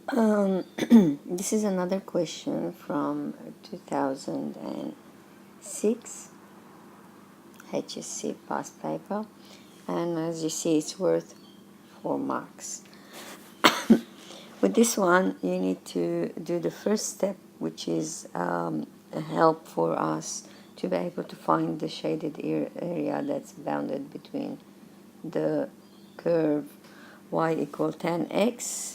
This is another question from 2006 HSC past paper, and as you see, it's worth 4 marks. With this one, you need to do the first step, which is a help for us to be able to find the shaded area that's bounded between the curve y equal tan x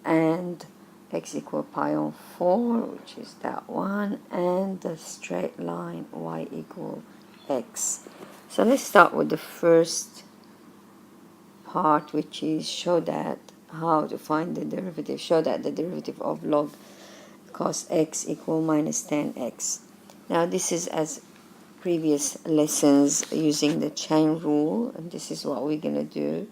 and x equal pi on 4, which is that one, and the straight line y equal x. So let's start with the first part, which is show that how to find the derivative. Show that the derivative of log cos x equal minus tan x. Now this is as previous lessons using the chain rule, and this is what we're going to do.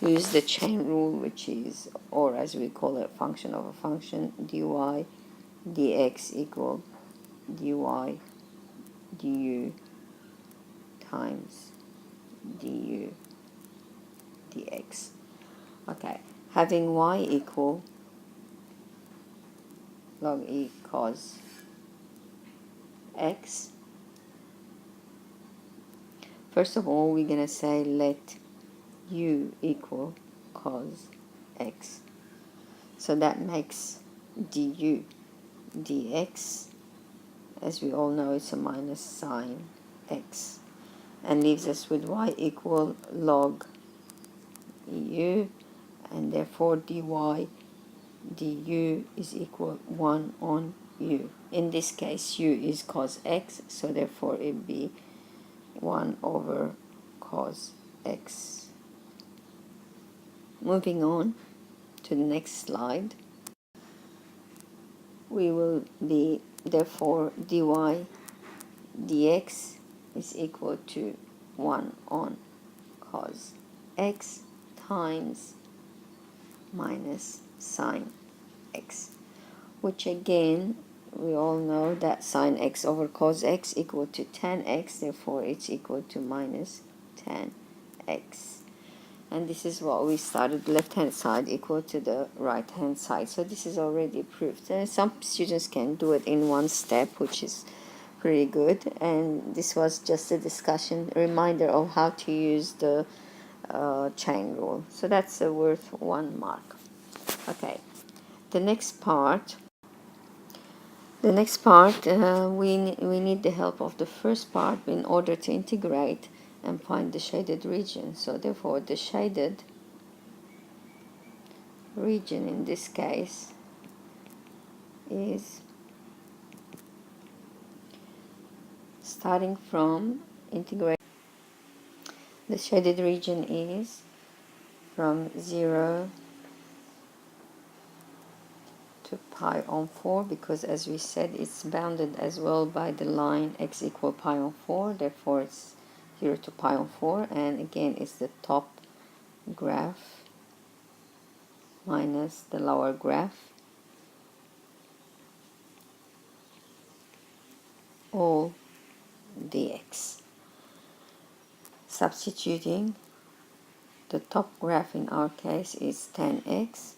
Use the chain rule, which is, or as we call it, function of a function, dy dx equal dy du times du dx. Okay, having y equal log e cos x, first of all we're going to say let u equal cos x. So that makes du dx, as we all know, it's a minus sine x, and leaves us with y equal log eu, and therefore dy du is equal 1 on u. In this case, u is cos x, so therefore it would be 1 over cos x. Moving on to the next slide, we will be, therefore, dy dx is equal to 1 on cos x times minus sine x, which again, we all know that sine x over cos x equal to tan x, therefore it's equal to minus tan x. And this is what we started, left hand side equal to the right hand side. So this is already proved. Some students can do it in one step, which is pretty good. And this was just a discussion, a reminder of how to use the chain rule. So that's worth 1 mark. Okay, the next part. We need the help of the first part in order to integrate and find the shaded region. So therefore the shaded region in this case is starting from integrate. The shaded region is from 0 to pi on 4, because as we said, it's bounded as well by the line x equal pi on 4, therefore it's 0 to pi on 4, and again it's the top graph minus the lower graph, all dx. Substituting, the top graph in our case is tan x,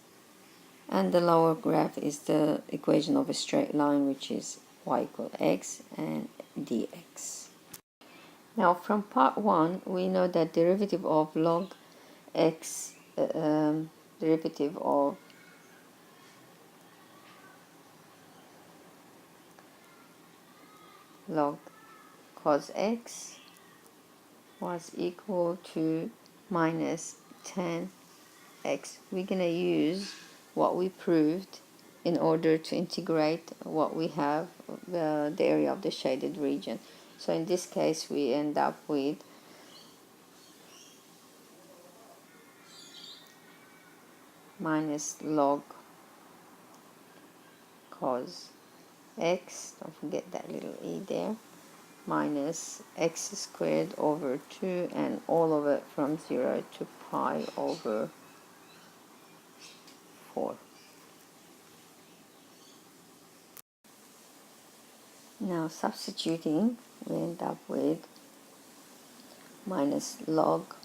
and the lower graph is the equation of a straight line, which is y equal x and dx. Now from part 1, we know that derivative of log x, derivative of log cos x was equal to minus tan x. We're going to use what we proved in order to integrate what we have, the area of the shaded region. So in this case, we end up with minus log cos x, don't forget that little e there, minus x squared over 2, and all of it from 0 to pi over 4. Now substituting, we end up with minus log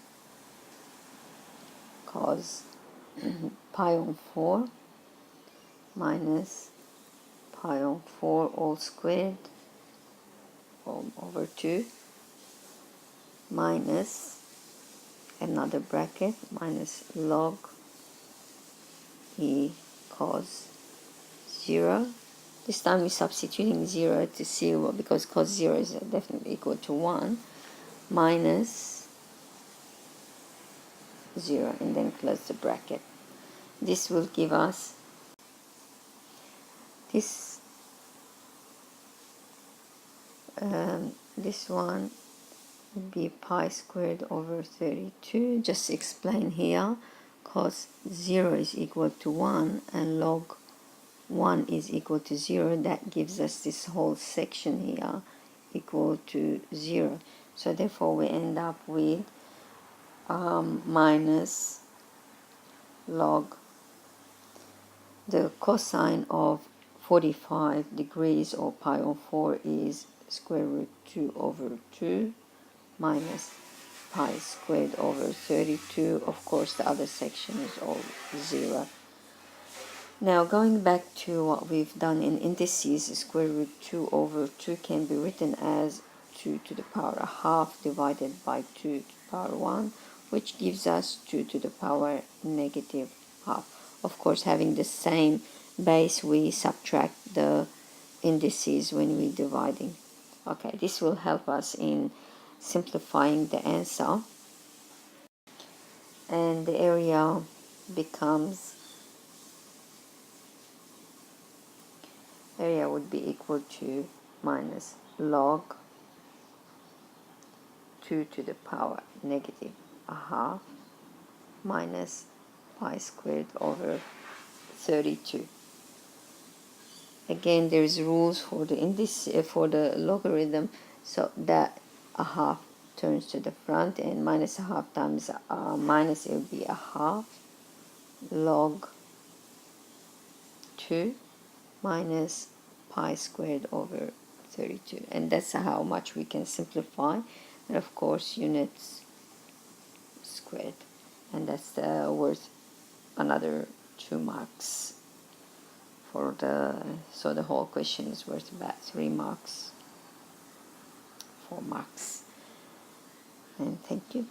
cos pi on 4 minus pi on 4 all squared over 2 minus another bracket minus log e cos 0. This time we're substituting 0 to see what, because cos 0 is definitely equal to 1, minus 0, and then close the bracket. This will give us this this one would be pi squared over 32. Just explain here, cos 0 is equal to 1 and log 1 is equal to 0. That gives us this whole section here equal to 0. So therefore we end up with minus log the cosine of 45 degrees, or pi on 4, is square root 2 over 2 minus pi squared over 32. Of course the other section is all 0. Now going back to what we've done in indices, square root 2 over 2 can be written as 2 to the power a half divided by 2 to the power 1, which gives us 2 to the power negative half. Of course, having the same base, we subtract the indices when we're dividing. Okay, this will help us in simplifying the answer, and the area becomes, area would be equal to minus log 2 to the power negative a half minus pi squared over 32. Again, there's rules for the for the logarithm, so that a half turns to the front, and minus a half times minus, it will be a half log 2 minus pi squared over 32, and that's how much we can simplify. And of course units squared, and that's worth another 2 marks for the, so the whole question is worth about 3 marks, 4 marks. And thank you.